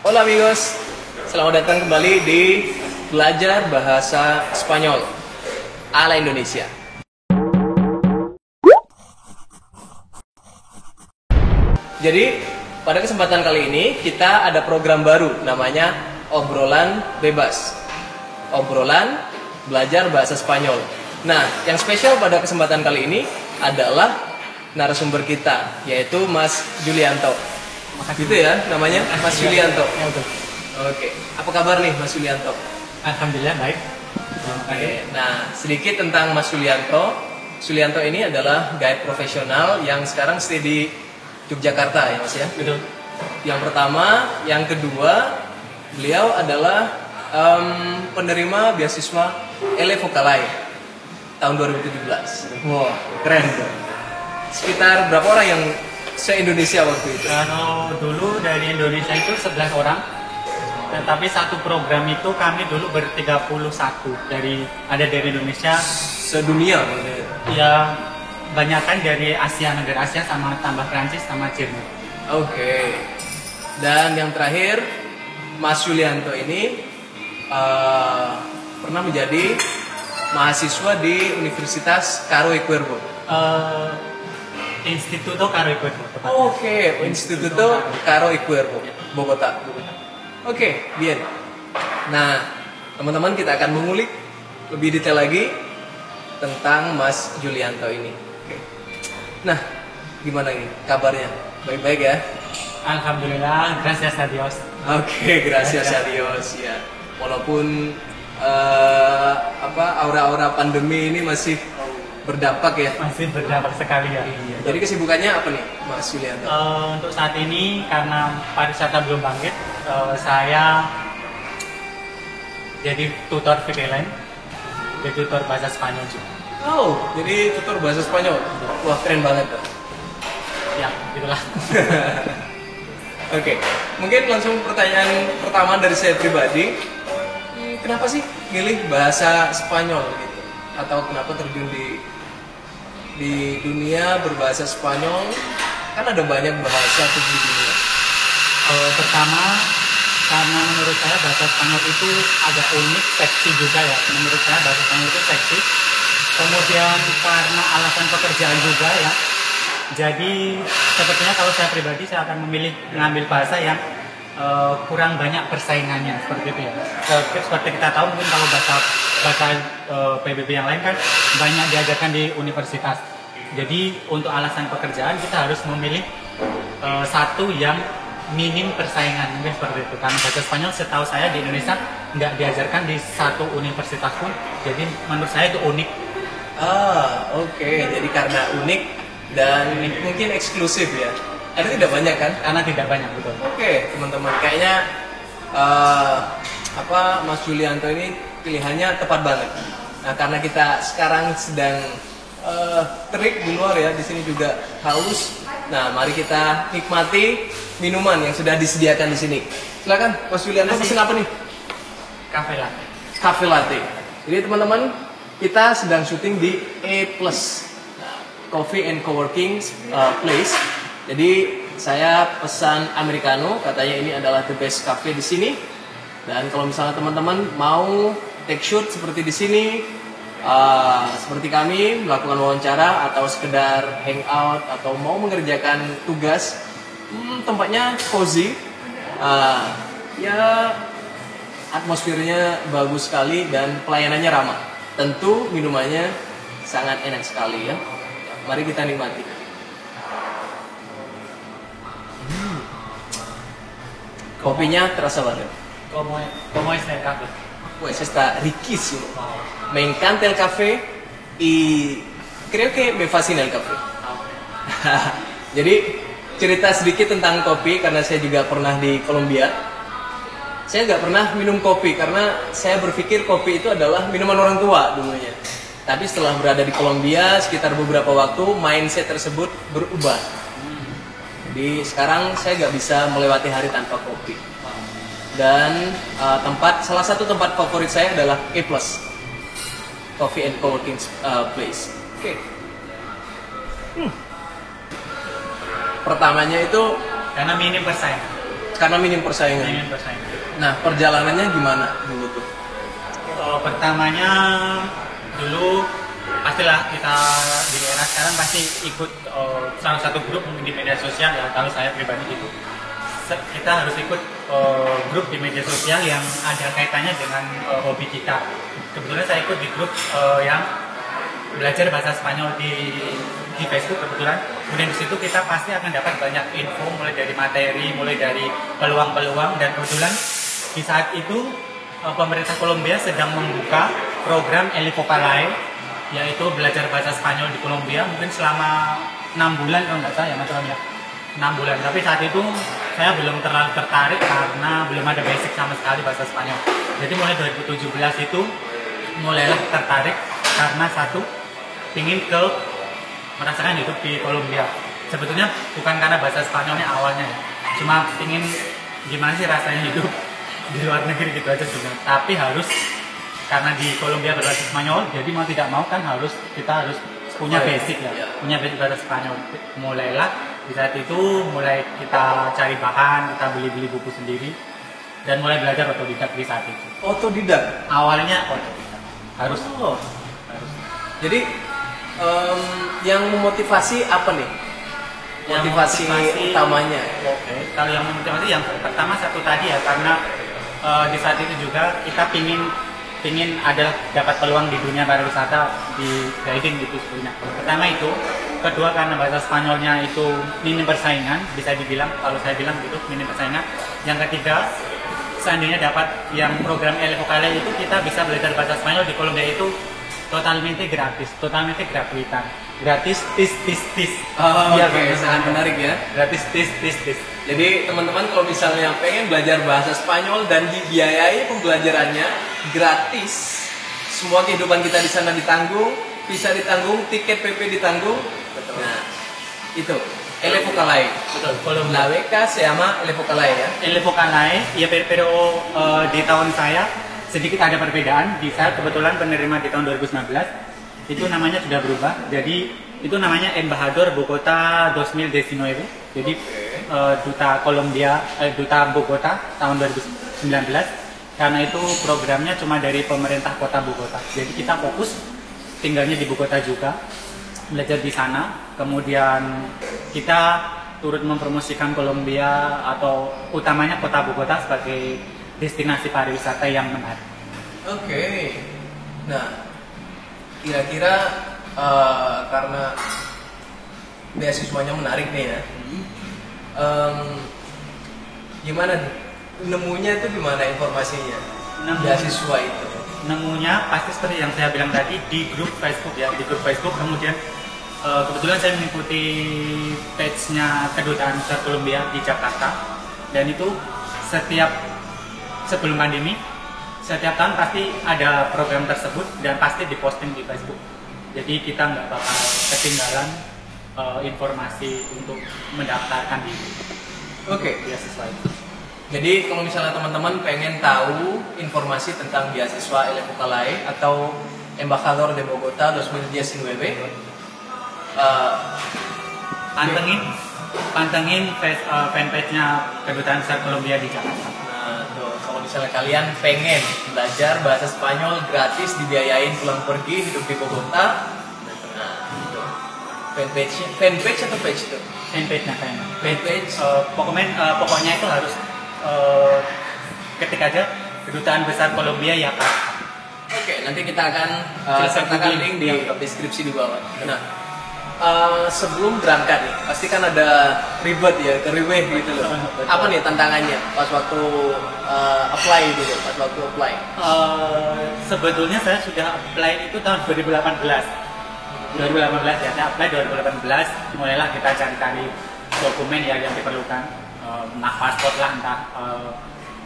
Hola amigos, selamat datang kembali di Belajar Bahasa Spanyol ala Indonesia. Jadi pada kesempatan kali ini kita ada program baru namanya Obrolan Bebas. Obrolan Belajar Bahasa Spanyol. Nah, yang spesial pada kesempatan kali ini adalah narasumber kita, yaitu Mas Julianto. Makasih. Gitu ya namanya, Mas Julianto. Ya, betul. Oke, apa kabar nih Mas Julianto? Alhamdulillah baik. Oke, nah sedikit tentang Mas Julianto. Julianto ini adalah guide profesional yang sekarang stay di Yogyakarta ya Mas ya. Betul. Yang pertama, yang kedua, beliau adalah penerima beasiswa ELE Vocalai tahun 2017. Wah, keren. Sekitar berapa orang yang se-Indonesia waktu itu? Kalau dulu dari Indonesia itu 11 orang. Tetapi satu program itu kami dulu ber-31 dari Indonesia. Sedunia maksudnya. Ya banyakkan dari Asia, negara Asia sama tambah Prancis sama Jerman. Oke. Dan yang terakhir, Mas Julianto ini pernah menjadi mahasiswa di Universitas Caro y Cuervo. Instituto Caro y Cuervo. Oke, Instituto Caro y Cuervo, Bogota. Oke, bien. Nah, teman-teman kita akan mengulik lebih detail lagi tentang Mas Julianto ini. Oke. Nah, gimana ini kabarnya? Baik-baik ya? Alhamdulillah, gracias a Dios. Oke, gracias a Dios ya. Walaupun aura-aura pandemi ini masih berdampak ya. Masih berdampak sekali ya. Iya. Jadi kesibukannya apa nih, Mas Julianto? Untuk saat ini karena pariwisata belum bangkit, saya jadi tutor freelance, jadi tutor bahasa Spanyol juga. Oh, jadi tutor bahasa Spanyol. Wah, keren banget tuh. Ya, gitulah. Oke, mungkin langsung pertanyaan pertama dari saya pribadi. Kenapa sih milih bahasa Spanyol gitu? Atau kenapa terjun di dunia berbahasa Spanyol? Kan ada banyak bahasa tuh di dunia. Pertama, karena menurut saya bahasa Spanyol itu agak unik, seksi juga ya. Menurut saya bahasa Spanyol itu seksi. Kemudian karena alasan pekerjaan juga ya. Jadi sepertinya kalau saya pribadi saya akan memilih mengambil bahasa yang kurang banyak persaingannya seperti itu ya. Seperti kita tahu mungkin kalau bahasa PBB yang lain kan banyak diajarkan di universitas. Jadi untuk alasan pekerjaan kita harus memilih satu yang minim persaingan mungkin seperti itu. Karena bahasa Spanyol setahu saya di Indonesia nggak diajarkan di satu universitas pun. Jadi menurut saya itu unik. Oke. Jadi karena unik dan mungkin eksklusif ya. Karena tidak banyak kan? Karena tidak banyak, betul. Oke, teman-teman. Kayaknya Mas Julianto ini pilihannya tepat banget. Nah, karena kita sekarang sedang terik di luar ya, di sini juga haus. Nah, mari kita nikmati minuman yang sudah disediakan di sini. Silakan, Mas Julianto pesen apa nih? Cafe latte. Cafe latte. Jadi teman-teman, kita sedang syuting di A+, Coffee and Coworking Place. Jadi saya pesan americano, katanya ini adalah the best cafe di sini. Dan kalau misalnya teman-teman mau take shoot seperti di sini, seperti kami melakukan wawancara atau sekedar hangout atau mau mengerjakan tugas, tempatnya cozy, ya atmosfernya bagus sekali dan pelayanannya ramah. Tentu minumannya sangat enak sekali ya. Mari kita nikmati. Kopinya terasa banget. ¿Cómo es el café? Pues está riquísimo. Me encanta el café y creo que me fascina el café. Jadi cerita sedikit tentang kopi karena saya juga pernah di Kolombia. Saya nggak pernah minum kopi karena saya berpikir kopi itu adalah minuman orang tua dulunya. Tapi setelah berada di Kolombia sekitar beberapa waktu, mindset tersebut berubah. Jadi sekarang saya nggak bisa melewati hari tanpa kopi. Dan salah satu tempat favorit saya adalah A+, Coffee and Coworking Place. Oke. Pertamanya itu Karena minim persaingan. Karena minim persaingan. Minim persaingan. Nah, perjalanannya gimana dulu tuh? Pertamanya dulu pastilah kita di era sekarang pasti ikut salah satu grup mungkin di media sosial ya, kalau saya pribadi gitu. Kita harus ikut grup di media sosial yang ada kaitannya dengan hobi kita. Kebetulan saya ikut di grup yang belajar bahasa Spanyol di Facebook kebetulan. Kemudian di situ kita pasti akan dapat banyak info, mulai dari materi, mulai dari peluang-peluang, dan kebetulan di saat itu pemerintah Kolombia sedang membuka program El Vocalae, yaitu belajar bahasa Spanyol di Kolombia mungkin selama 6 bulan kalau nggak salah ya Mas Ram ya. 6 bulan, tapi saat itu saya belum terlalu tertarik karena belum ada basic sama sekali bahasa Spanyol. Jadi mulai 2017 itu mulailah tertarik karena satu, ingin merasakan hidup di Kolombia. Sebetulnya bukan karena bahasa Spanyolnya awalnya ya, cuma ingin gimana sih rasanya hidup di luar negeri gitu aja sebenarnya. Tapi harus, karena di Kolombia berbahasa Spanyol, jadi mau tidak mau kan kita harus punya basic ya, punya basic bahasa Spanyol. Mulailah di saat itu mulai kita cari bahan, kita beli buku sendiri, dan mulai belajar otodidak di saat itu. Otodidak? Awalnya otodidak. Harus. Jadi yang memotivasi apa nih? Motivasi utamanya? Oke. Kalau yang memotivasi yang pertama satu tadi ya, karena di saat itu juga kita pingin adalah dapat peluang di dunia pariwisata, di guiding gitu sebenarnya. Pertama itu, kedua karena bahasa Spanyolnya itu minim persaingan, bisa dibilang, kalau saya bilang gitu minim persaingan. Yang ketiga, seandainya dapat yang program El Vocalae itu, kita bisa belajar bahasa Spanyol di Kolombia itu totalmente gratis, totalmente gratuitan. Gratis, tis. Iya, sangat menarik ya. Gratis, tis. Jadi teman-teman kalau misalnya pengen belajar bahasa Spanyol dan dibiayai pembelajarannya gratis, semua kehidupan kita di sana ditanggung, bisa ditanggung, tiket PP ditanggung. Betul. Nah, itu El Vocalae. Betul. Kalau La beca se llama El Vocalae ya. El Vocalae, ya pero di tahun saya sedikit ada perbedaan. Di saya kebetulan penerima di tahun 2019 itu namanya sudah berubah. Jadi itu namanya Embajador Bogota 2019. Jadi duta duta Bogota tahun 2019. Karena itu programnya cuma dari pemerintah kota Bogota. Jadi kita fokus tinggalnya di Bogota juga, belajar di sana. Kemudian kita turut mempromosikan Kolombia atau utamanya kota Bogota sebagai destinasi pariwisata yang menarik. Oke. Nah, kira-kira karena beasiswanya menarik nih ya, gimana nih? Nemunya itu gimana informasinya? Beasiswa itu? Nemunya pasti seperti yang saya bilang tadi di grup Facebook ya, di grup Facebook. Kemudian kebetulan saya mengikuti page-nya Kedutaan Besar Kolombia di Jakarta, dan itu sebelum pandemi setiap tahun pasti ada program tersebut dan pasti diposting di Facebook. Jadi kita nggak bakal ketinggalan informasi untuk mendaftarkan diri. Oke. Beasiswa itu. Jadi kalau misalnya teman-teman pengen tahu informasi tentang beasiswa El Vocalae atau Embajador de Bogota 2019, pantengin fanpage-nya Kedutaan Besar Kolombia di Jakarta. Nah, tuh, kalau misalnya kalian pengen belajar bahasa Spanyol gratis, dibiayain pulang pergi, hidup di Bogota, nah, itu. Fanpage atau page itu? Fanpage-nya kayaknya. Fanpage. Pokoknya itu harus ketik aja Kedutaan Besar Kolombia ya Kak. Oke, nanti kita akan sertakan link di deskripsi di bawah. Nah, sebelum berangkat nih, pasti kan ada ribet ya, keriweh gitu loh. Apa nih tantangannya pas waktu apply dulu, pas waktu apply? Sebetulnya saya sudah apply itu tahun 2018 ya, saya apply 2018, mulailah kita cari-cari dokumen ya yang diperlukan. Entah paspor lah, entah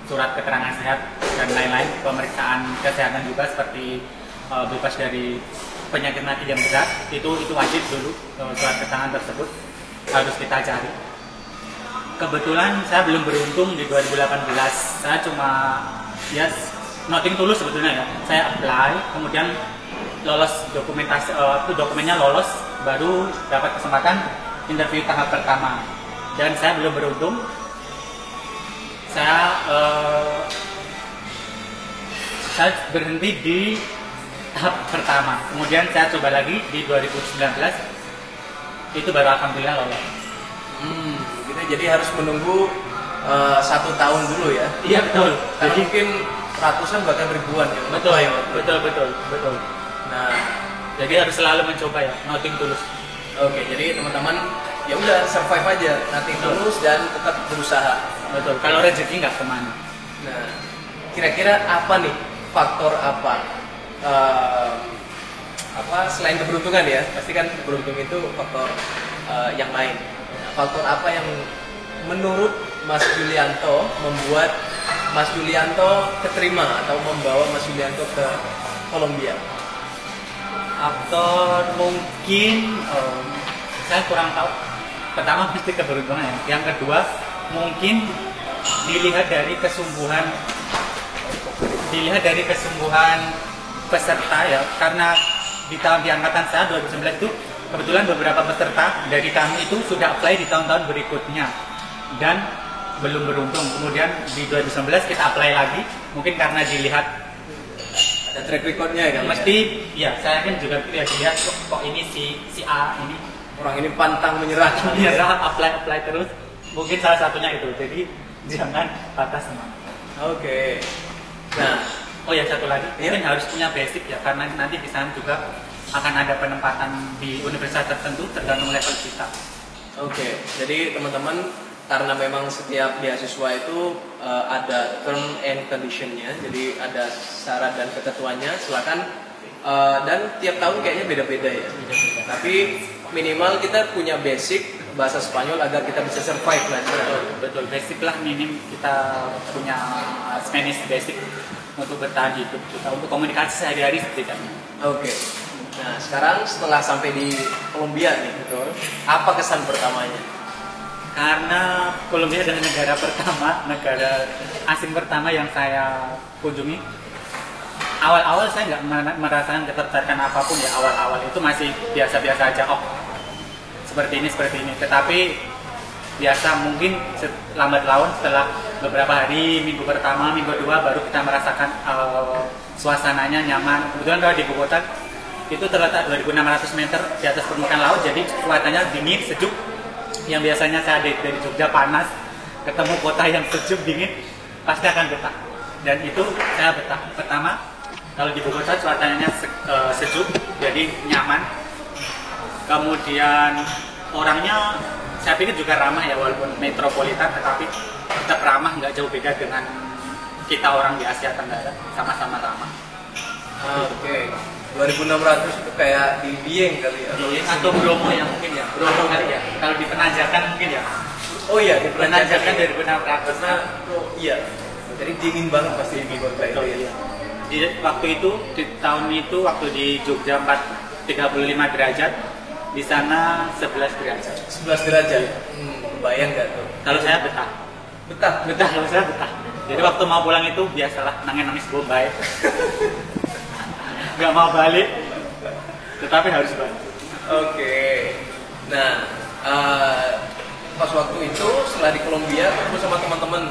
surat keterangan sehat dan lain-lain, pemeriksaan kesehatan juga seperti bebas dari penyakit mati yang berat, itu wajib dulu. Surat keterangan tersebut harus kita cari. Kebetulan saya belum beruntung di 2018, saya cuma nothing tulus sebetulnya ya, saya apply, kemudian lolos dokumentasi, dokumennya lolos, baru dapat kesempatan interview tahap pertama. Dan saya belum beruntung, Saya berhenti di tahap pertama. Kemudian saya coba lagi di 2019. Itu baru alhamdulillah lolos. Gitu, jadi harus menunggu 1 tahun dulu ya. Iya betul. Karena mungkin ratusan bahkan ribuan ya. Betul. Nah, Jadi harus selalu mencoba ya, nothing tulus. oke, jadi teman-teman ya udah survive aja, nanti tulus dan tetap berusaha. Betul. Kalau rezeki nggak kemana. Nah, kira-kira apa nih faktor apa selain keberuntungan ya? Pasti kan beruntung itu faktor yang lain. Nah, faktor apa yang menurut Mas Yulianto membuat Mas Yulianto keterima atau membawa Mas Yulianto ke Kolombia? Aktor mungkin saya kurang tahu. Pertama pasti keberuntungan ya. Yang kedua mungkin dilihat dari kesungguhan peserta ya. Karena di angkatan saya 2019 itu kebetulan beberapa peserta dari kami itu sudah apply di tahun-tahun berikutnya dan belum beruntung. Kemudian di 2019 kita apply lagi. Mungkin karena dilihat Ada track recordnya kan? mesti ya saya kan juga lihat kok ini si A ini Orang ini pantang menyerah. apply terus, mungkin salah satunya itu. Jadi jangan patah semangat. Oke. Nah, Oh ya satu lagi, Iya. mungkin harus punya basic ya, karena nanti di sana juga akan ada penempatan di universitas tertentu tergantung level kita. oke. Jadi teman-teman, karena memang setiap beasiswa itu ada term and conditionnya, jadi ada syarat dan ketentuannya. Silakan dan tiap tahun kayaknya beda-beda ya. Tapi minimal kita punya basic bahasa Spanyol agar kita bisa survive lah. Betul, basic lah minim kita punya Spanish basic untuk bertahan hidup kita, untuk komunikasi sehari-hari setidaknya. Oke. Nah, sekarang setelah sampai di Kolombia nih, apa kesan pertamanya? Karena Kolombia adalah negara asing pertama yang saya kunjungi. Awal-awal saya nggak merasakan ketertarikan apapun ya, awal-awal itu masih biasa-biasa aja. Oh, seperti ini. Tetapi biasa mungkin lambat laun setelah beberapa hari, minggu pertama, minggu kedua baru kita merasakan suasananya nyaman. Kebetulan kalau di Bogota itu terletak 2.600 meter di atas permukaan laut, jadi cuacanya dingin, sejuk. Yang biasanya saya dari Jogja panas, ketemu kota yang sejuk dingin, pasti akan betah. Dan itu saya betah. Pertama, kalau di Bogota cuacanya sejuk, jadi nyaman. Kemudian orangnya saya pikir juga ramah ya, walaupun metropolitan, tetapi tetap ramah, nggak jauh beda dengan kita orang di Asia Tenggara, sama-sama ramah. Oke. 2.600 itu kayak di Dieng kali ya? Atau Bromo ya mungkin ya, Bromo kali ya. Kalau di Penanjakan mungkin ya. Oh iya, di Penanjakan dari 2.600. karena iya. Jadi dingin banget pasti di Bogota itu ya. Iya. Di waktu itu, di tahun itu waktu di Jogja 35 derajat, di sana 11 derajat. 11 derajat. Bayang nggak tuh? Kalau saya betah. Kalau saya betah. Jadi waktu mau pulang itu biasalah nangis Bombay. Nggak mau balik, tetapi harus balik. Oke. Nah, pas waktu itu setelah di Kolombia ketemu sama teman-teman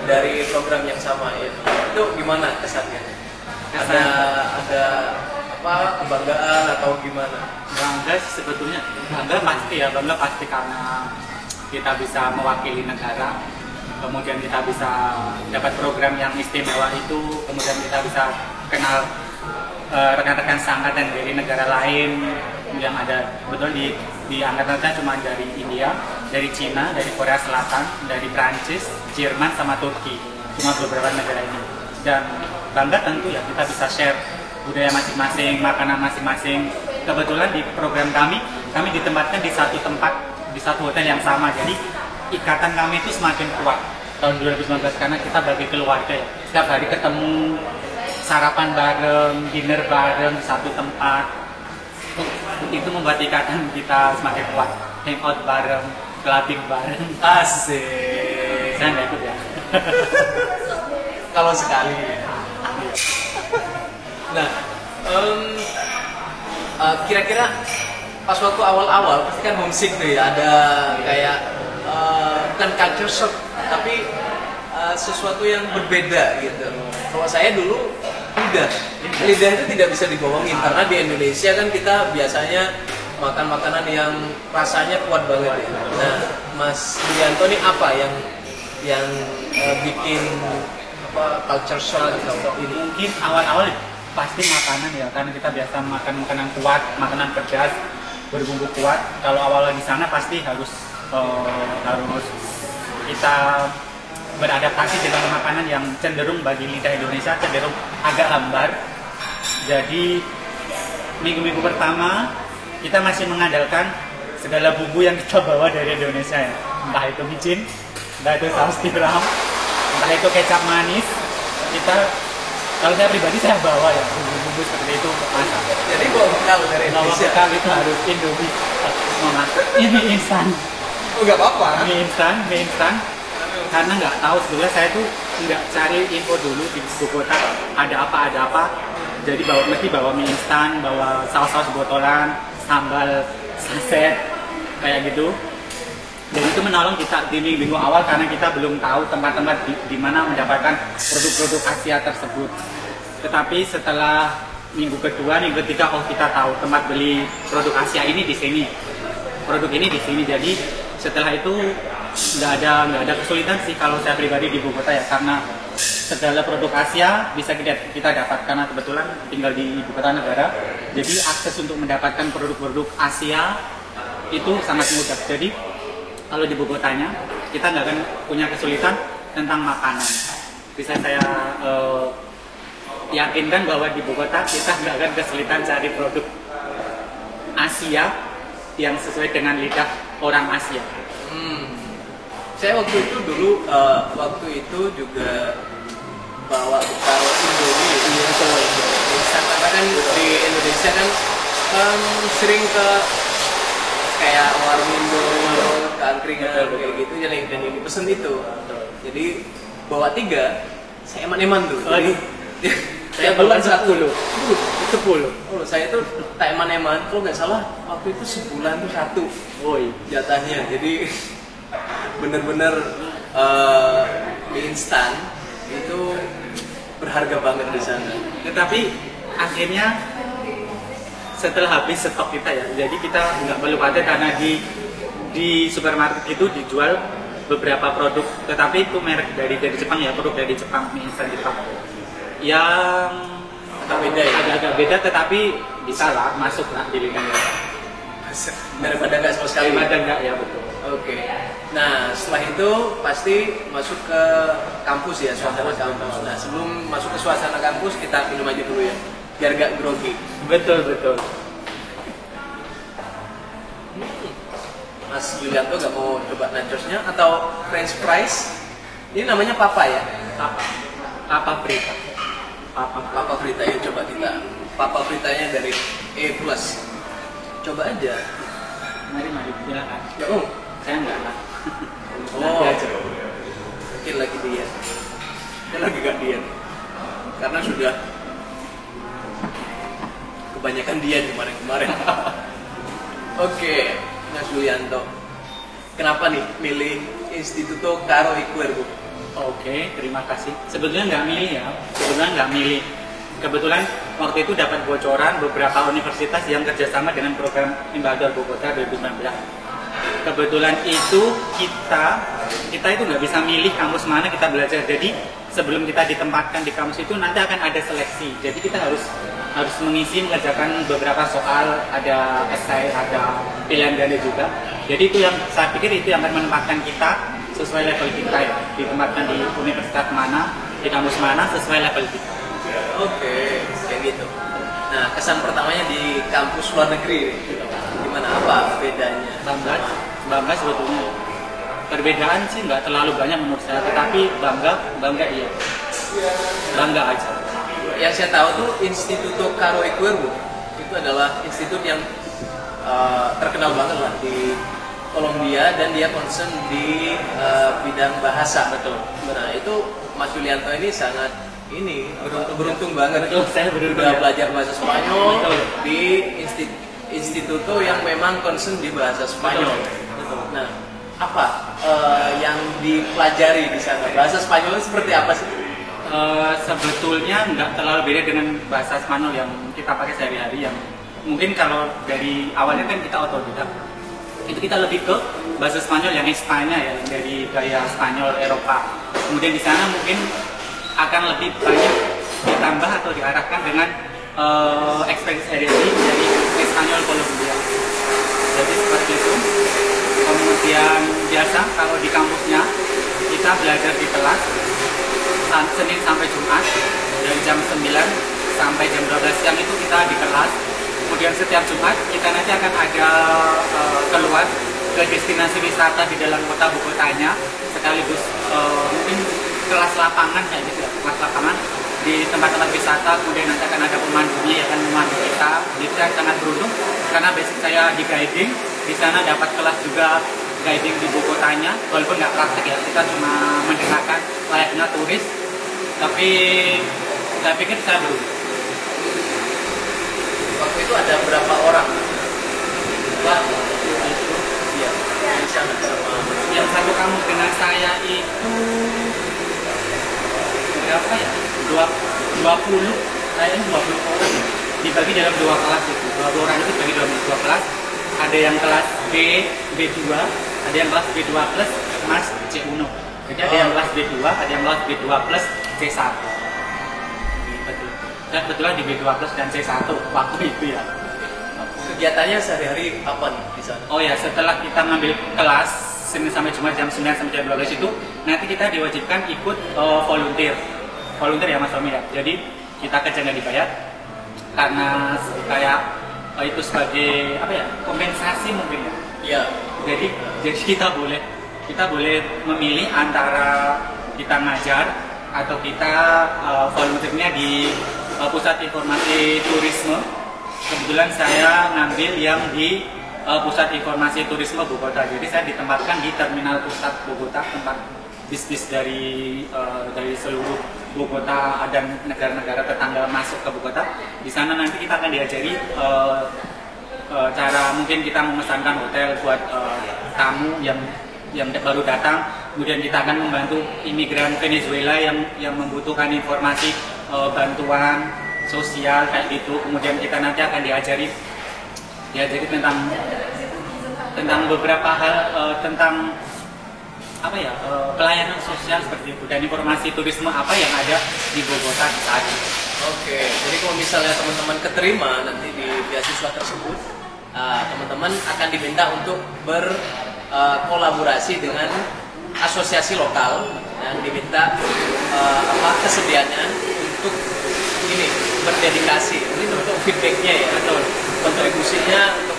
dari program yang sama ya. Itu gimana kesannya? Ada apa kebanggaan atau gimana? Bangga sih sebetulnya, bangga pasti karena kita bisa mewakili negara, kemudian kita bisa dapat program yang istimewa itu, kemudian kita bisa kenal rekan-rekan seangkatan dari negara lain yang ada. Betul di angkatan saya cuma dari India, dari Cina, dari Korea Selatan, dari Prancis, Jerman sama Turki, cuma beberapa negara ini. Dan bangga tentu ya kita bisa share budaya masing-masing, makanan masing-masing. Kebetulan di program kami ditempatkan di satu tempat, di satu hotel yang sama, jadi ikatan kami itu semakin kuat tahun 2019 karena kita bagi keluarga ya, setiap hari ketemu, sarapan bareng, dinner bareng di satu tempat. Itu membuat ikatan kita semakin kuat. Hangout bareng, clubbing bareng. Asik. Saya nggak ikut ya. Kalau sekali. Nah, kira-kira pas waktu awal-awal pasti kan homesick tuh ya, ada kayak bukan culture shock, tapi sesuatu yang berbeda gitu. Kalau saya dulu lidah itu tidak bisa dibohongin karena di Indonesia kan kita biasanya makan makanan yang rasanya kuat banget ya. Nah, Mas Yulianto ini apa yang bikin apa culture shock atau ini? Mungkin awal-awal pasti makanan ya, karena kita biasa makan makanan kuat, makanan pedas, berbumbu kuat. Kalau awal di sana pasti harus kita beradaptasi dengan makanan yang cenderung bagi lidah Indonesia cenderung agak hambar. Jadi minggu-minggu pertama kita masih mengandalkan segala bumbu yang kita bawa dari Indonesia ya. Entah itu micin, entah itu saus tiram, entah itu kecap manis. Kalau saya pribadi saya bawa ya bumbu-bumbu seperti itu untuk masak. Jadi bawa bekal dari Indonesia. Bawa bekal itu harus Indomie. Ini instan. Oh, nggak apa-apa. Mie instan. Karena nggak tahu, sebetulnya saya tuh nggak cari info dulu di Bogota ada apa. Jadi mesti bawa mie instan, bawa saus-saus botolan, sambal saset kayak gitu. Dan itu menolong kita di minggu awal karena kita belum tahu tempat-tempat di mana mendapatkan produk-produk Asia tersebut. Tetapi setelah minggu kedua, minggu ketiga, kita tahu tempat beli produk Asia ini di sini, produk ini di sini. Jadi setelah itu nggak ada kesulitan sih kalau saya pribadi di Bogota ya, karena segala produk Asia bisa kita dapat karena kebetulan tinggal di ibu kota negara. Jadi akses untuk mendapatkan produk-produk Asia itu sangat mudah. Jadi kalau di Bogotanya kita nggak akan punya kesulitan tentang makanan. Bisa saya yakinkan bahwa di Bogota kita nggak akan kesulitan cari produk Asia yang sesuai dengan lidah orang Asia. Saya waktu itu juga bawa bekal Indomie gitu. Karena kan di Indonesia kan sering ke kayak warmindo, ke angkringan kayak gitu, dan yang pesen itu. Jadi bawa 3, saya eman-eman tuh. Jadi saya bulan 10. Oh, saya tuh tak eman-eman. Kalau nggak salah waktu itu sebulan tuh 1 jatahnya. Jadi bener-bener mie instan itu berharga banget di sana. Tetapi akhirnya setelah habis stok kita ya, jadi kita nggak perlu khawatir karena di supermarket itu dijual beberapa produk, tetapi itu merek dari Jepang ya, produk dari Jepang, mie instan Jepang yang agak beda, tetapi bisa lah masuk lah di lidah daripada nggak sama sekali. Daripada nggak ya, betul. Oke. Nah, setelah itu pasti masuk ke kampus ya, suasana kampus. Nah, sebelum masuk ke suasana kampus kita minum aja dulu ya, biar gak grogi. Betul. Mas Yulianto gak mau coba nachosnya atau French fries? Ini namanya papa ya? Papa frita. Papa frita ya, coba kita. Papa fritanya dari E+. Coba aja. Mari silakan. Ya, saya enggak lah. Aja. Mungkin lagi diet. Dia lagi gak diet. Karena sudah kebanyakan diet kemarin. Oke, Mas Yulianto. Kenapa nih milih Instituto Caro Ikuergo? Oke, terima kasih. Sebetulnya nggak milih. Kebetulan waktu itu dapat bocoran beberapa universitas yang kerjasama dengan program Embajador Bogota 2019. Kebetulan itu kita itu nggak bisa milih kampus mana kita belajar. Jadi sebelum kita ditempatkan di kampus itu nanti akan ada seleksi. Jadi kita harus mengerjakan beberapa soal, ada esai, ada pilihan ganda juga. Jadi itu yang saya pikir itu yang akan menempatkan kita sesuai level kita ya. Ditempatkan di universitas mana, di kampus mana sesuai level kita. Oke, kayak gitu. Nah, kesan pertamanya di kampus luar negeri, gimana, apa bedanya? Bangga sebetulnya. Perbedaan sih nggak terlalu banyak menurut saya, tetapi bangga iya. Bangga aja. Yang saya tahu tuh Instituto Caro Ikuergo itu adalah institut yang terkenal banget lah di Kolombia dan dia concern di bidang bahasa. Betul. Nah, itu Mas Yulianto ini sangat beruntung banget. Betul, saya beruntung udah ya. belajar bahasa Spanyol. Betul. Di instituto yang memang concern di bahasa Spanyol. Betul. Nah, apa yang dipelajari di sana? Bahasa Spanyolnya seperti apa sih? Sebetulnya nggak terlalu beda dengan bahasa Spanyol yang kita pakai sehari-hari. Yang mungkin kalau dari awalnya kan kita otodidak, itu kita lebih ke bahasa Spanyol yang Espanya ya, yang dari gaya Spanyol Eropa. Kemudian di sana mungkin akan lebih banyak ditambah atau diarahkan dengan ekspresi sehari-hari dari Espanyol Kolombia. Jadi seperti itu. Kemudian biasa kalau di kampusnya kita belajar di kelas Senin sampai Jumat dari jam 9 sampai jam 12 siang itu kita di kelas. Kemudian setiap Jumat kita nanti akan ada keluar ke destinasi wisata di dalam kota Bogotanya, sekaligus mungkin kelas lapangan kayak gitu ya, kelas lapangan di tempat-tempat wisata. Kemudian nanti akan ada pemandunya yang akan memandu kita. Jadi saya sangat beruntung karena basic saya di guiding, di sana dapat kelas juga guiding di Bogotanya, walaupun nggak praktek ya, kita cuma mendengarkan layaknya turis, tapi saya pikir saya beruntung. Waktu itu ada berapa orang? Iya, yang sana sama yang satu kampus dengan saya itu berapa ya? 20, kayaknya 20 orang ya. Dibagi dalam 2 kelas itu. 20 orang itu dibagi dalam 2 kelas. Ada yang kelas B, B2, ada yang kelas B2 plus Mas C1. Jadi ada yang kelas B2, ada yang kelas B2 plus C1. Saya kebetulan di B2 plus dan C1 waktu itu ya. kegiatannya sehari-hari apa nih di sana? Oh ya, setelah kita ngambil kelas Senin sampai Jumat jam 9 sampai jam 12 itu, nanti kita diwajibkan ikut volunteer ya Mas Tommy ya. Jadi kita kerja nggak dibayar karena kayak itu sebagai apa ya, kompensasi mungkin ya. Iya. Jadi kita boleh memilih antara kita ngajar atau kita volunteernya di pusat informasi turisme. Kebetulan saya ngambil yang di pusat informasi turisme Bogota. Jadi saya ditempatkan di terminal pusat Bogota, tempat bis-bis dari seluruh Bogota dan negara-negara tetangga masuk ke Bogota. Di sana nanti kita akan diajari cara mungkin kita memesankan hotel buat tamu yang baru datang. Kemudian kita akan membantu imigran Venezuela yang membutuhkan informasi bantuan sosial kayak gitu. Kemudian kita nanti akan diajari tentang beberapa hal tentang apa ya, pelayanan sosial seperti itu dan informasi turisme apa yang ada di Bogota saat ini. Oke, jadi kalau misalnya teman-teman keterima nanti di beasiswa tersebut, teman-teman akan diminta untuk berkolaborasi dengan asosiasi lokal yang diminta kesediaannya untuk ini berdedikasi, ini untuk feedbacknya ya, betul, kontribusinya untuk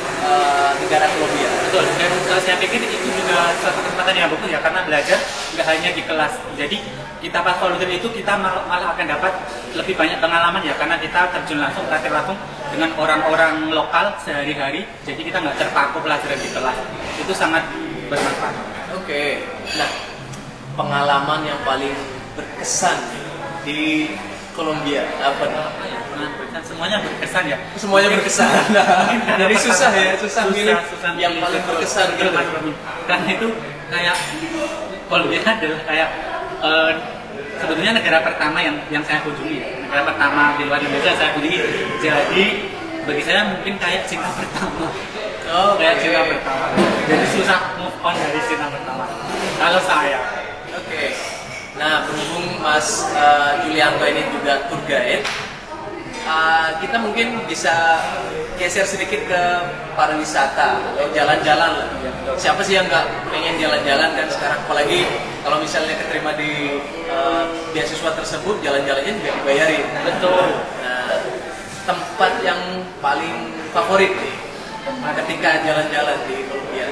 negara Kolombia. Betul, dan saya pikir itu juga satu kesempatan yang bagus ya, karena belajar nggak hanya di kelas. Jadi kita pas volunteer itu kita malah akan dapat lebih banyak pengalaman ya, karena kita terjun langsung, praktek langsung dengan orang-orang lokal sehari-hari. Jadi kita nggak terpaku pelajaran di kelas. Itu sangat bermanfaat. Oke, nah pengalaman yang paling berkesan di Kolombia apa nih? Semuanya berkesan ya. Semuanya berkesan. Jadi susah milih yang paling berkesan gitu. Karena itu kayak Kolombia adalah kayak sebetulnya negara pertama yang saya kunjungi ya. Negara pertama di luar Indonesia saya kunjungi. Jadi bagi saya mungkin kayak cinta pertama. Oh, kayak cinta pertama. Jadi susah move on dari cinta pertama. Kalau saya. Oke. Nah, berhubung Mas Julianto ini juga tour guide, kita mungkin bisa geser sedikit ke pariwisata atau jalan-jalan lah. Siapa sih yang nggak pengen jalan-jalan kan sekarang? Apalagi kalau misalnya keterima di beasiswa tersebut, jalan-jalannya juga dibayarin. Betul. Nah, tempat yang paling favorit nih ketika jalan-jalan di Kolombia.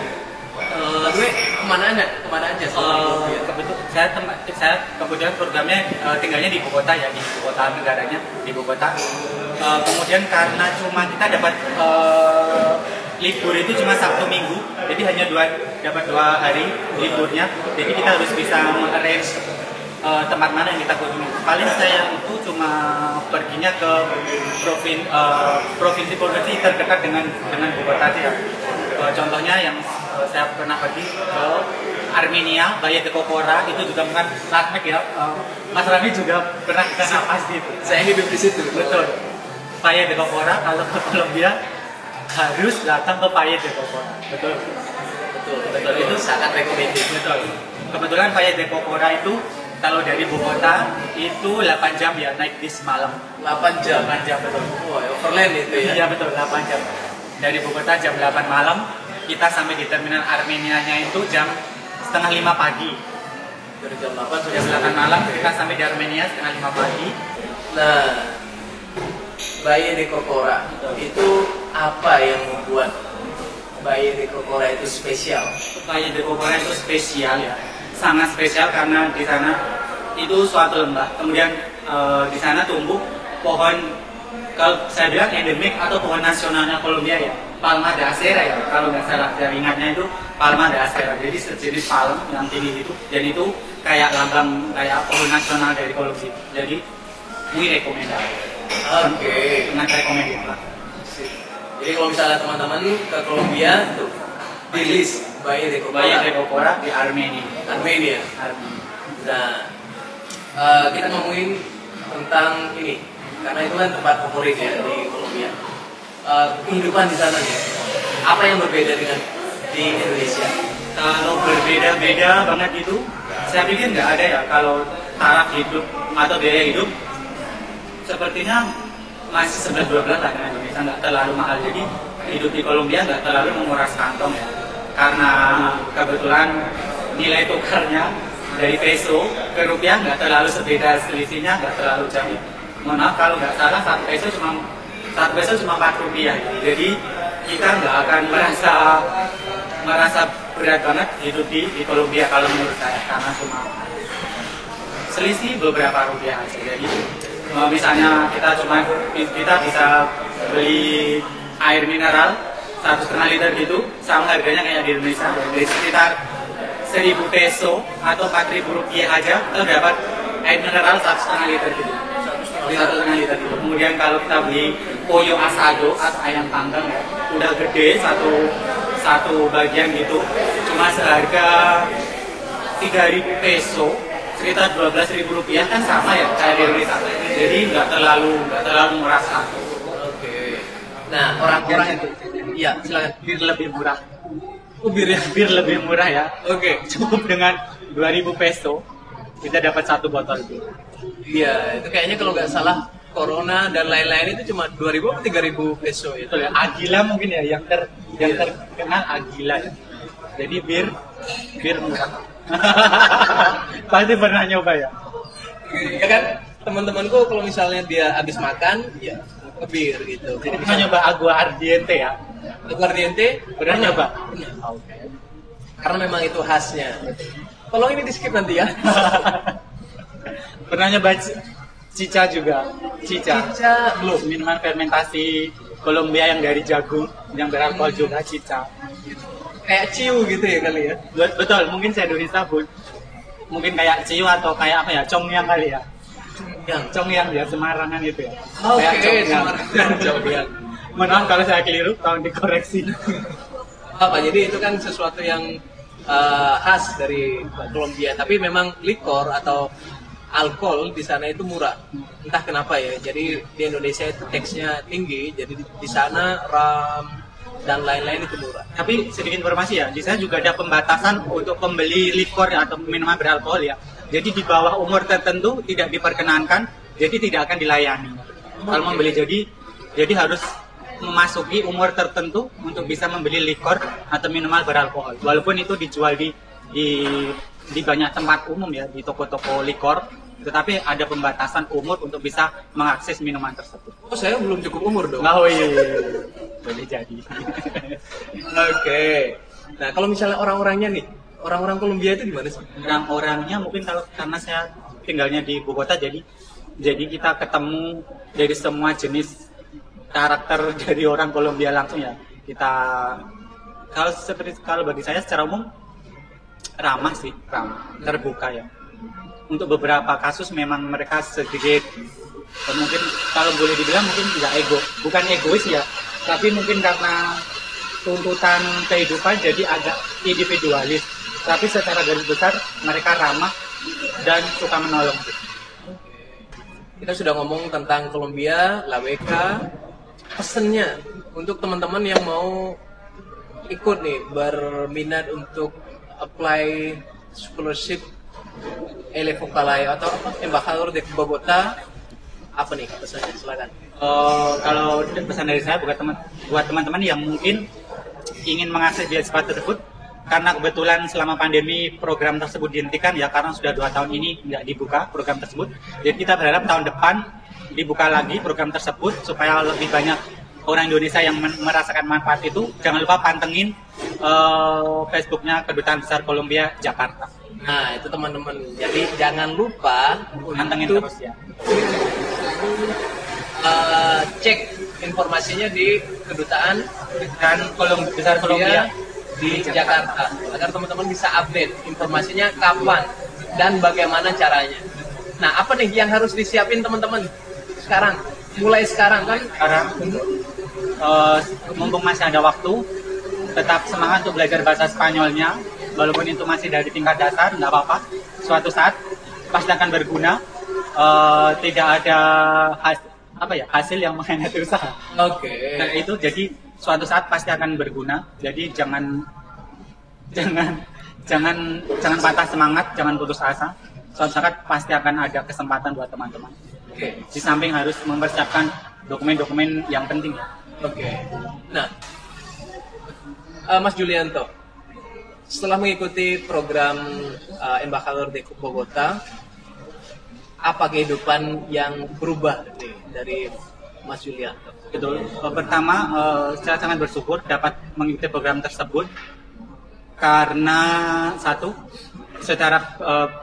Gue kemana aja Kebetulan saya kemudian programnya tinggalnya di Bogota ya, di Bogota negaranya, di Bogota. Kemudian karena cuma kita dapat libur itu cuma Sabtu Minggu, jadi hanya dapat 2 hari liburnya. Jadi kita harus bisa mengarrange tempat mana yang kita kunjungi. Paling saya itu cuma perginya ke provinsi terdekat dengan Bogota ya. Contohnya yang saya pernah pergi ke Armenia, Baye de Kokora, itu juga bukan Latmek ya. Mas Rami juga pernah ke sana pasti itu. Saya hidup di situ. Betul. Baye de Kokora kalau ke Kolombia harus datang ke Baye de Kokora. Betul. Betul. Itu sangat recommended. Betul. Kebetulan Baye de Kokora itu kalau dari Bogota itu 8 jam ya naik bis malam. 8 jam. 8 jam betul. Wah, overland itu ya. Iya betul, 8 jam. Dari Bogota jam 8 malam, kita sampai di terminal Armenianya itu jam setengah 5 pagi. Dari jam 8 sampai Jam 8 malam kita sampai di Armenia setengah 5 pagi. Nah, Baye de Kokora itu apa yang membuat Baye de Kokora itu spesial? Baye de Kokora itu spesial ya, sangat spesial karena di sana itu suatu lembah. Kemudian di sana tumbuh pohon, kalau saya bilang endemik atau pohon nasionalnya Kolombia ya, Palma de Acera ya, kalau nggak salah saya ingatnya itu Palma de Acera. Jadi sejenis palem yang tinggi itu, jadi itu kayak lambang kayak pohon nasional dari Kolombia. Jadi muy recomendable. Oke. Sangat recommended lah. Jadi kalau misalnya teman-teman ke Kolombia tuh di list Baye de Kokora. Baye de Kokora di Armenia. Armenia. Nah, kita ngomongin tentang ini karena itu kan tempat favorit ya di Kolombia. Kehidupan di sana nih, apa yang berbeda dengan di Indonesia? Kalau berbeda-beda banget itu, saya pikir nggak ada ya. Kalau taraf hidup atau biaya hidup, sepertinya masih 11-12 lah dengan Indonesia, nggak terlalu mahal. Jadi hidup di Kolombia nggak terlalu menguras kantong ya. Karena kebetulan nilai tukarnya dari peso ke rupiah nggak terlalu sebeda, selisihnya nggak terlalu jauh. Mohon maaf kalau nggak salah satu peso cuma 4 rupiah. Jadi kita nggak akan merasa berat banget hidup di Kolombia kalau menurut saya, karena cuma selisih beberapa rupiah aja. Jadi misalnya kita bisa beli air mineral 1,5 liter gitu, sama harganya kayak di Indonesia, dari sekitar 1.000 peso atau 4.000 rupiah aja kita dapat air mineral 1,5 liter gitu. 1,5 liter gitu. Kemudian kalau kita beli pollo asado atau ayam panggang ya, udah gede satu bagian gitu, cuma seharga 3.000 peso, sekitar 12.000 rupiah, kan sama ya kayak di Indonesia. Jadi nggak terlalu merasa. Oke. Nah, orang-orang itu, iya silakan. Bir lebih murah. Bir lebih murah ya. Oke. Cukup dengan 2.000 peso kita dapat 1 botol bir. Iya, itu kayaknya kalau nggak salah Corona dan lain-lain itu cuma 2.000 atau 3.000 peso itu Betul ya. Agila mungkin ya yang terkenal Agila ya. Jadi bir murah. Pasti pernah nyoba ya. Ya kan, teman-temanku kalau misalnya dia habis makan, ya ke bir gitu. Jadi pernah nyoba Agua Ardiente ya. Aguardiente Pernah nyoba? Pernah. Oke. Karena memang itu khasnya. Tolong ini di skip nanti ya. Pernah nyoba cica juga. Cica belum. Minuman fermentasi Kolombia yang dari jagung, yang beralkohol juga cica. Kayak ciu gitu ya kali ya. Betul, mungkin saya Indonesia pun. Mungkin kayak ciu atau kayak apa ya, congyang kali ya. Congyang ya, Semarangan itu ya. Oke, Semarangan. Mohon maaf kalau saya keliru, tolong dikoreksi. Apa? Jadi itu kan sesuatu yang khas dari Kolombia. Tapi memang likor atau alkohol di sana itu murah. Entah kenapa ya. Jadi di Indonesia itu taxnya tinggi. Jadi di sana ram dan lain-lain itu murah. Tapi sedikit informasi ya, di sana juga ada pembatasan untuk pembeli likor atau minuman beralkohol ya. Jadi di bawah umur tertentu tidak diperkenankan, jadi tidak akan dilayani. Kalau membeli jadi harus memasuki umur tertentu untuk bisa membeli likor atau minuman beralkohol. Walaupun itu dijual di banyak tempat umum ya, di toko-toko likor, tetapi ada pembatasan umur untuk bisa mengakses minuman tersebut. Oh, saya belum cukup umur dong. Oh iya, boleh jadi. Oke. Nah, kalau misalnya orang-orangnya nih, orang-orang Kolombia itu gimana sih? Orang-orangnya mungkin karena saya tinggalnya di Bogota, jadi kita ketemu dari semua jenis karakter dari orang Kolombia langsung ya. Kalau bagi saya secara umum ramah, terbuka ya. Untuk beberapa kasus memang mereka sedikit mungkin kalau boleh dibilang mungkin tidak bukan egois ya, tapi mungkin karena tuntutan kehidupan jadi agak individualis. tapi secara garis besar mereka ramah dan suka menolong. Kita sudah ngomong tentang Columbia, LAWK. Pesennya untuk teman-teman yang mau ikut nih, berminat untuk apply scholarship Elefocalay atau Embajador de Bogota, apa nih pesannya? Silakan. Kalau pesan dari saya buat teman-teman yang mungkin ingin mengakses beasiswa tersebut, karena kebetulan selama pandemi program tersebut dihentikan ya, karena sudah 2 tahun ini tidak dibuka program tersebut. Jadi kita berharap tahun depan dibuka lagi program tersebut supaya lebih banyak orang Indonesia yang merasakan manfaat itu. Jangan lupa pantengin Facebooknya Kedutaan Besar Columbia Jakarta. Nah itu teman-teman, jadi jangan lupa Pantengin untuk terus ya. Cek informasinya di Kedutaan Dan Besar Columbia di Jakarta agar teman-teman bisa update informasinya kapan dan bagaimana caranya. Nah, apa nih yang harus disiapin teman-teman sekarang? Mulai sekarang kan? Sekarang mumpung masih ada waktu, tetap semangat untuk belajar bahasa Spanyolnya, walaupun itu masih dari tingkat dasar, nggak apa-apa. Suatu saat pasti akan berguna. Tidak ada hasil yang mengkhianati usaha. Oke. Nah, itu jadi suatu saat pasti akan berguna. Jadi jangan patah semangat, jangan putus asa. Suatu saat pasti akan ada kesempatan buat teman-teman. Oke. Di samping harus mempersiapkan dokumen-dokumen yang penting. Oke. Nah, Mas Julianto, setelah mengikuti program Embajador de Bogota, apa kehidupan yang berubah nih dari Mas Julianto? Betul. Pertama, saya sangat bersyukur dapat mengikuti program tersebut karena satu, secara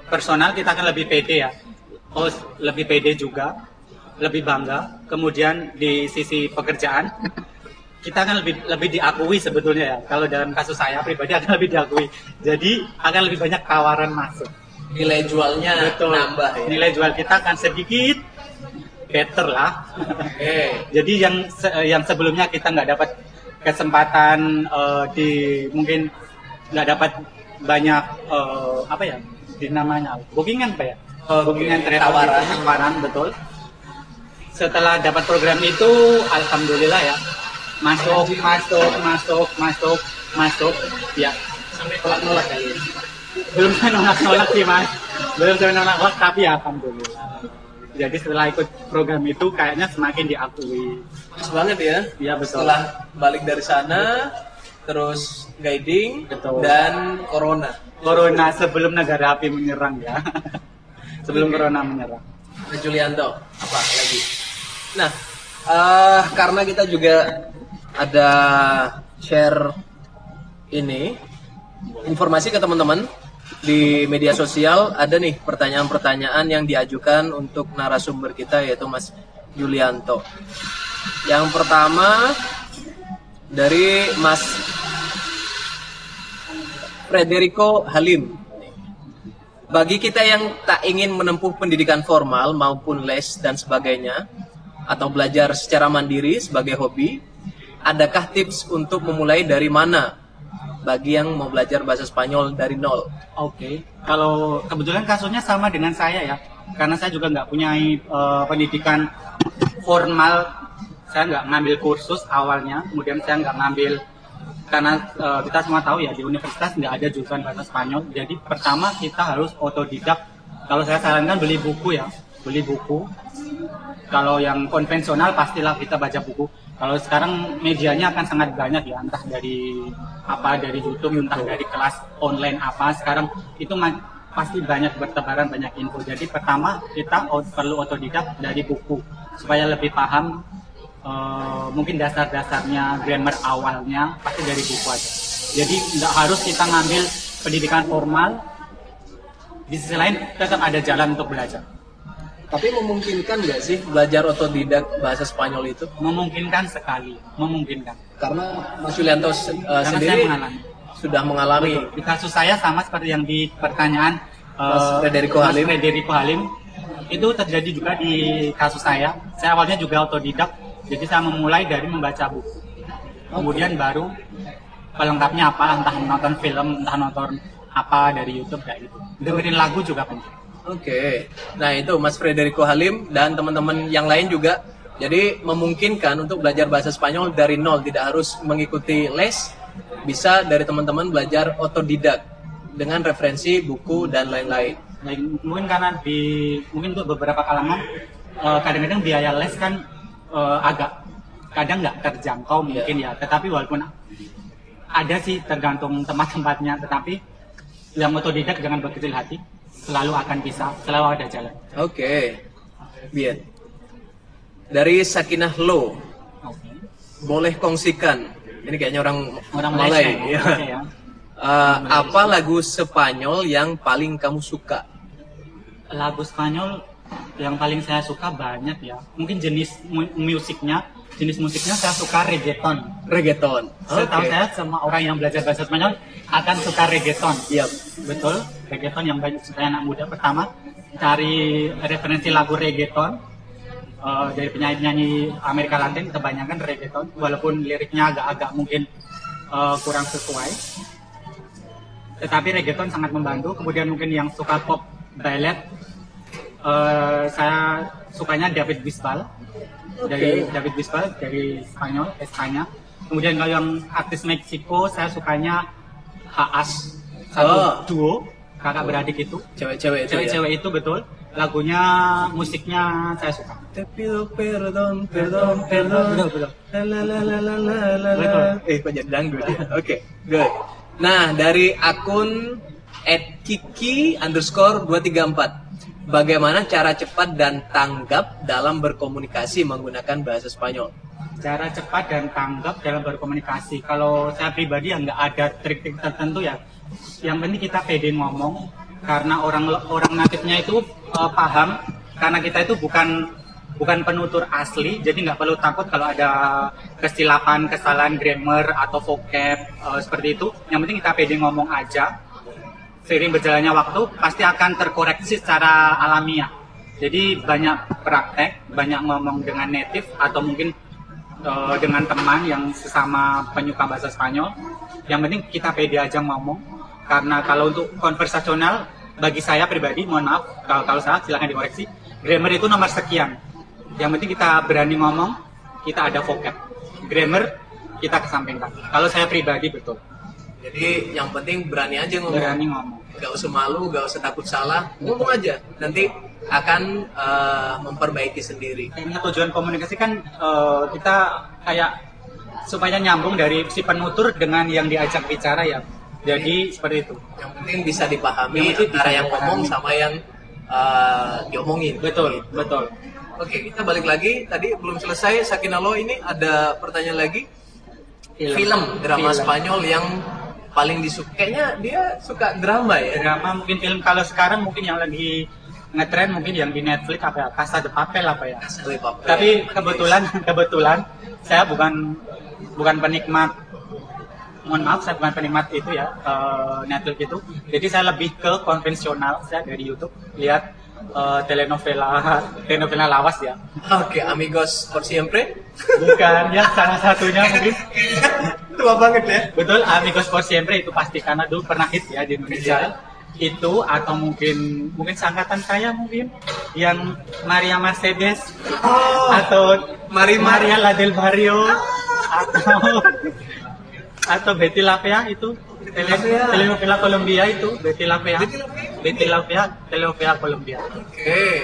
personal kita akan lebih pede ya. Lebih pede juga, lebih bangga. Kemudian di sisi pekerjaan kita akan lebih diakui sebetulnya ya. Kalau dalam kasus saya pribadi akan lebih diakui. Jadi akan lebih banyak tawaran masuk. Nilai jualnya Betul. nambah ya? Nilai jual kita akan sedikit better lah. Jadi yang sebelumnya kita nggak dapat kesempatan mungkin nggak dapat banyak dinamanya bookingan ya. Bookingan tawaran betul. Setelah dapat program itu, alhamdulillah ya, masuk ya. Sampai nolak kali ya? Belum saya nolak sih mas, tapi ya alhamdulillah. Jadi setelah ikut program itu kayaknya semakin diakui. Pas banget ya? Iya betul. Setelah balik dari sana, terus guiding, Betul. dan corona Sebelum negara api menyerang ya. Sebelum corona menyerang. Mas Julianto, apa lagi? Nah, karena kita juga ada share ini informasi ke teman-teman di media sosial, ada nih pertanyaan-pertanyaan yang diajukan untuk narasumber kita yaitu Mas Julianto. Yang pertama dari Mas Frederico Halim. Bagi kita yang tak ingin menempuh pendidikan formal maupun les dan sebagainya, atau belajar secara mandiri sebagai hobi, adakah tips untuk memulai dari mana bagi yang mau belajar bahasa Spanyol dari nol? Oke. Kalau kebetulan kasusnya sama dengan saya ya, karena saya juga nggak punya pendidikan formal. Saya nggak ngambil kursus awalnya, kemudian saya nggak ngambil karena kita semua tahu ya di universitas nggak ada jurusan bahasa Spanyol. Jadi pertama kita harus otodidak. Kalau saya sarankan beli buku ya, beli buku. Kalau yang konvensional pastilah kita baca buku. Kalau sekarang medianya akan sangat banyak ya, entah dari YouTube, entah dari kelas online apa. Sekarang itu pasti banyak bertebaran, banyak info. Jadi pertama kita perlu otodidak dari buku supaya lebih paham. Mungkin dasar-dasarnya, grammar awalnya pasti dari buku aja. Jadi nggak harus kita ngambil pendidikan formal. Di sisi lain tetap ada jalan untuk belajar. Tapi memungkinkan nggak sih belajar otodidak bahasa Spanyol itu? Memungkinkan sekali, memungkinkan. Karena Mas Julianto saya sendiri mengalami. sudah mengalami. Di kasus saya sama seperti yang di pertanyaan Mas Frederico Halim. Itu terjadi juga di kasus saya. Saya awalnya juga otodidak, jadi saya memulai dari membaca buku. Kemudian baru pelengkapnya apa, entah nonton film, entah nonton apa dari YouTube kayak gitu. Dengerin lagu juga penting. Oke. Nah itu Mas Frederico Halim dan teman-teman yang lain juga. Jadi memungkinkan untuk belajar bahasa Spanyol dari nol, tidak harus mengikuti les, bisa dari teman-teman belajar otodidak dengan referensi buku dan lain-lain. Nah, mungkin karena mungkin untuk beberapa kalangan kadang-kadang biaya les kan kadang nggak terjangkau mungkin ya. Tetapi walaupun ada sih tergantung tempat-tempatnya, tetapi yang otodidak jangan berkecil hati, selalu akan bisa, selalu ada jalan. Oke. Bien. Dari Sakinah Lo, boleh kongsikan. Ini kayaknya orang Malay. Malaysia, Ya. Apa lagu Spanyol yang paling kamu suka? Lagu Spanyol yang paling saya suka banyak ya. Mungkin jenis musiknya saya suka reggaeton. Reggaeton. Setahu saya semua orang yang belajar bahasa Spanyol akan suka reggaeton. Iya, betul. Reggaeton yang banyak suka anak muda. Pertama, cari referensi lagu reggaeton dari penyanyi-penyanyi Amerika Latin, kebanyakan reggaeton. Walaupun liriknya agak-agak mungkin kurang sesuai, tetapi reggaeton sangat membantu. Kemudian mungkin yang suka pop ballet, saya sukanya David Bisbal. Dari David Bisbal dari Spanyol, Espanya. Kemudian kalau yang artis Meksiko, saya sukanya Haas, satu duo kakak beradik itu. Cewek-cewek itu betul. Lagunya, musiknya saya suka. Te pido perdón. Betul. Kok jadi dangdut ya? Oke, good. Nah, dari akun @kiki_234, bagaimana cara cepat dan tanggap dalam berkomunikasi menggunakan bahasa Spanyol? Cara cepat dan tanggap dalam berkomunikasi. Kalau saya pribadi nggak ada trik-trik tertentu ya. Yang penting kita pede ngomong, karena orang natifnya itu paham. Karena kita itu bukan penutur asli, jadi nggak perlu takut kalau ada kesilapan, kesalahan grammar atau vocab seperti itu. Yang penting kita pede ngomong aja. Seiring berjalannya waktu pasti akan terkoreksi secara alamiah. Jadi banyak praktek, banyak ngomong dengan native atau mungkin dengan teman yang sesama penyuka bahasa Spanyol. Yang penting kita pede aja ngomong. Karena kalau untuk konversasional, bagi saya pribadi, mohon maaf kalau salah silahkan dikoreksi, grammar itu nomor sekian. Yang penting kita berani ngomong, kita ada vocab. Grammar kita kesampingkan. Kalau saya pribadi betul. Jadi yang penting berani aja ngomong. Berani ngomong. Gak usah malu, gak usah takut salah, ngomong aja. Nanti akan memperbaiki sendiri. Karena tujuan komunikasi kan kita kayak supaya nyambung dari si penutur dengan yang diajak bicara ya. Jadi seperti itu. Yang penting bisa dipahami antara yang ngomong sama yang diomongin. Betul, betul. Oke, kita balik lagi. Tadi belum selesai. Sakinalo, ini ada pertanyaan lagi. Film drama Spanyol yang paling disuka. Kayaknya dia suka drama ya. Drama mungkin film, kalau sekarang mungkin yang lagi ngetren mungkin yang di Netflix apa ya, Casa de Papel apa ya. Tapi kebetulan saya bukan penikmat. Mohon maaf, saya bukan penikmat itu ya, Netflix itu. Jadi saya lebih ke konvensional, saya dari YouTube lihat telenovela lawas ya. Oke, Amigos por Siempre. Bukan, ya salah satunya mungkin. Tua banget ya. Betul, Amigos por Siempre itu pasti, karena dulu pernah hit ya di Indonesia. Itu atau mungkin seangkatan saya mungkin yang Maria Mercedes atau Maria La del Barrio atau Betty La Fea itu telenovela Colombia itu Betty La Fea telenovela Colombia.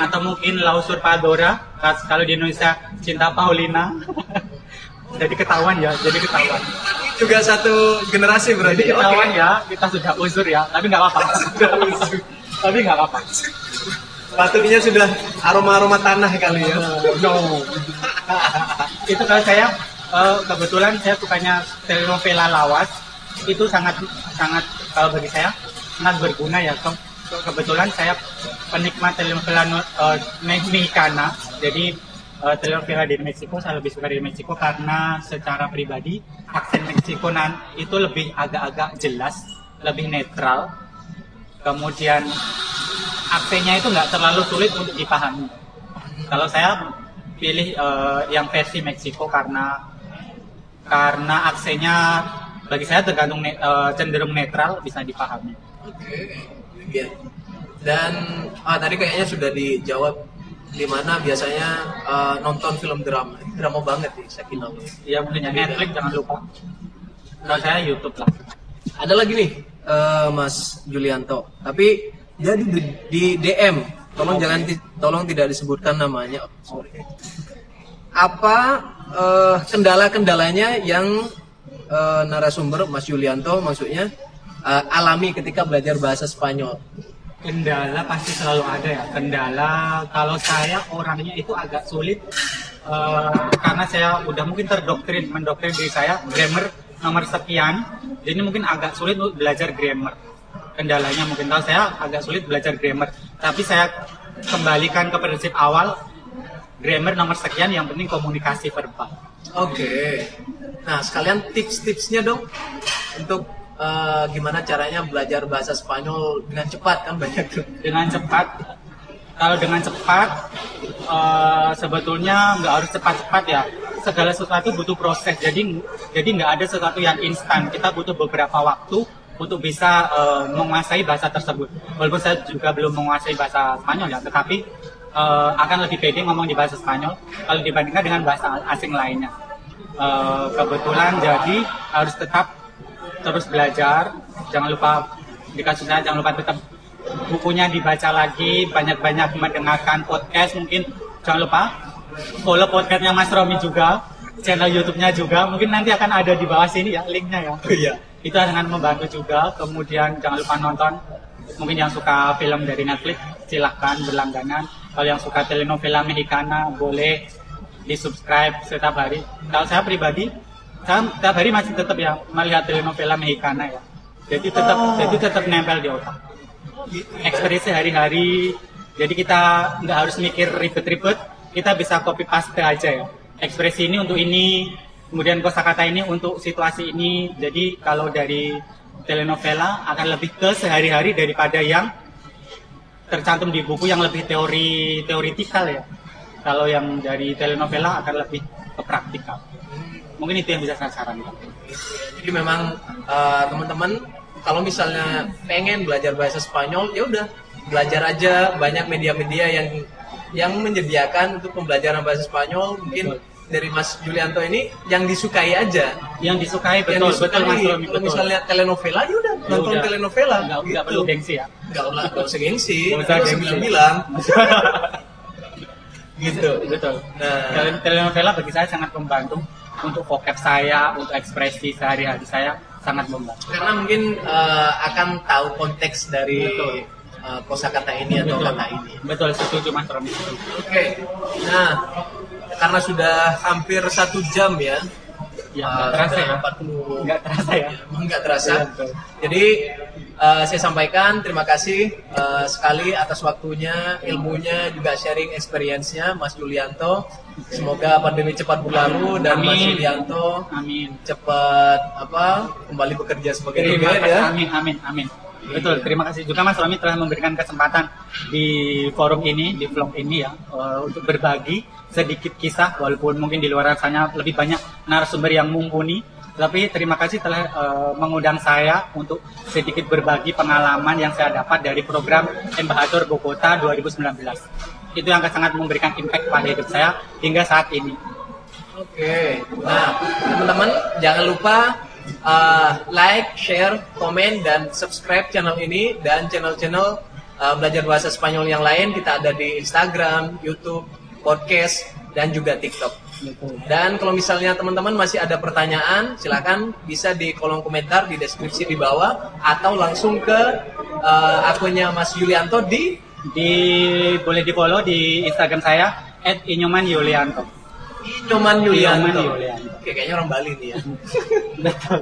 Atau mungkin La Usurpadora kalau di Indonesia Cinta Paulina. Jadi ketahuan Juga satu generasi berarti. Jadi ketahuan ya, kita sudah uzur ya, tapi nggak apa-apa. Batuknya sudah aroma tanah kali ya. No. Itu kalau saya kebetulan saya sukanya telenovela lawas, itu sangat kalau bagi saya sangat berguna ya. Kebetulan saya penikmat telenovela Mexicana, jadi telenovela di Meksiko saya lebih suka di Meksiko karena secara pribadi aksen Meksikonan itu lebih agak-agak jelas, lebih netral. Kemudian aksennya itu nggak terlalu sulit untuk dipahami. Kalau saya pilih yang versi Meksiko karena aksennya bagi saya tergantung cenderung netral, bisa dipahami. Oke. Iya. Dan tadi kayaknya sudah dijawab di mana biasanya nonton film drama. Ini drama banget nih Sakinah. Iya, punya Netflix jangan lupa. Kalau saya YouTube lah. Ada lagi nih Mas Julianto. Tapi jadi di DM, tolong tidak disebutkan namanya. Sorry. Apa kendala-kendalanya yang narasumber Mas Julianto maksudnya alami ketika belajar bahasa Spanyol? Kendala pasti selalu ada ya. Kendala kalau saya orangnya itu agak sulit karena saya udah mungkin mendoktrin diri saya grammar nomor sekian, jadi mungkin agak sulit untuk belajar grammar. Kendalanya mungkin kalau saya agak sulit belajar grammar, tapi saya kembalikan ke prinsip awal grammar nomor sekian, yang penting komunikasi verbal. Oke. Nah, sekalian tips-tipsnya dong untuk gimana caranya belajar bahasa Spanyol dengan cepat, kan banyak tuh. Dengan cepat, kalau dengan cepat sebetulnya nggak harus cepat-cepat ya. Segala sesuatu butuh proses, jadi nggak ada sesuatu yang instan. Kita butuh beberapa waktu untuk bisa menguasai bahasa tersebut. Walaupun saya juga belum menguasai bahasa Spanyol ya, tetapi akan lebih pede ngomong di bahasa Spanyol kalau dibandingkan dengan bahasa asing lainnya. Kebetulan jadi harus tetap terus belajar. Jangan lupa, di kasus saya jangan lupa tetap bukunya dibaca lagi, banyak-banyak mendengarkan podcast. Mungkin jangan lupa follow podcastnya Mas Romi juga, channel YouTube-nya juga. Mungkin nanti akan ada di bawah sini ya linknya ya. Iya. Itu sangat membantu juga. Kemudian jangan lupa nonton. Mungkin yang suka film dari Netflix silahkan berlangganan. Kalau yang suka telenovela Mexicana boleh di subscribe setiap hari. Kalau saya pribadi, saya setiap hari masih tetap ya melihat telenovela Mexicana ya. Jadi tetap nempel di otak. Ekspresi hari-hari. Jadi kita nggak harus mikir ribet-ribet. Kita bisa copy paste aja ya. Ekspresi ini untuk ini, kemudian kosakata ini untuk situasi ini. Jadi kalau dari telenovela akan lebih ke sehari-hari daripada yang tercantum di buku yang lebih teoritikal ya. Kalau yang dari telenovela akan lebih ke praktikal. Mungkin itu yang bisa saya sarankan. Jadi memang teman-teman kalau misalnya pengen belajar bahasa Spanyol, ya udah belajar aja. Banyak media-media yang menyediakan untuk pembelajaran bahasa Spanyol. Mungkin dari Mas Julianto ini yang disukai aja. Yang disukai betul Mas Romi. Kalau misalnya telenovela, ya udah nonton telenovela. Nggak perlu gengsi ya. Nggak usah gengsi. Nggak usah gengsi. Bilang. Gitu. Betul. Nah, telenovela bagi saya sangat membantu untuk vocab saya, untuk ekspresi sehari-hari saya sangat membantu. Karena mungkin akan tahu konteks dari kosakata ini atau kata ini. Betul, setuju Mas Romi. Oke. Nah, karena sudah hampir 1 jam ya. Ya, nggak terasa ya. 40. Nggak terasa ya. Emang nggak terasa. Ya, jadi saya sampaikan terima kasih sekali atas waktunya, ilmunya, juga sharing experience-nya Mas Julianto. Semoga pandemi cepat berlalu dan Mas Julianto cepat kembali bekerja sebagai dosen ya. Amin. Betul, terima kasih juga Mas Romi telah memberikan kesempatan di forum ini, di vlog ini ya, untuk berbagi sedikit kisah, walaupun mungkin di luar sana lebih banyak narasumber yang mumpuni. Tapi terima kasih telah mengundang saya untuk sedikit berbagi pengalaman yang saya dapat dari program Embajador Bogota 2019. Itu yang sangat memberikan impact pada hidup saya hingga saat ini. Oke, nah teman-teman jangan lupa like, share, komen, dan subscribe channel ini dan channel-channel belajar bahasa Spanyol yang lain. Kita ada di Instagram, YouTube, podcast, dan juga TikTok. Dan kalau misalnya teman-teman masih ada pertanyaan, silakan bisa di kolom komentar di deskripsi di bawah atau langsung ke akunnya Mas Julianto boleh di follow di Instagram saya @inyoman_yulianto. Inyoman Yulianto. Oke, kayaknya orang Bali nih ya. Betul.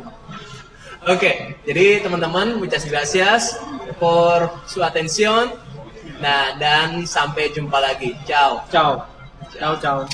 Oke, jadi teman-teman, muchas gracias por su atención. Nah, dan sampai jumpa lagi. Ciao. Ciao.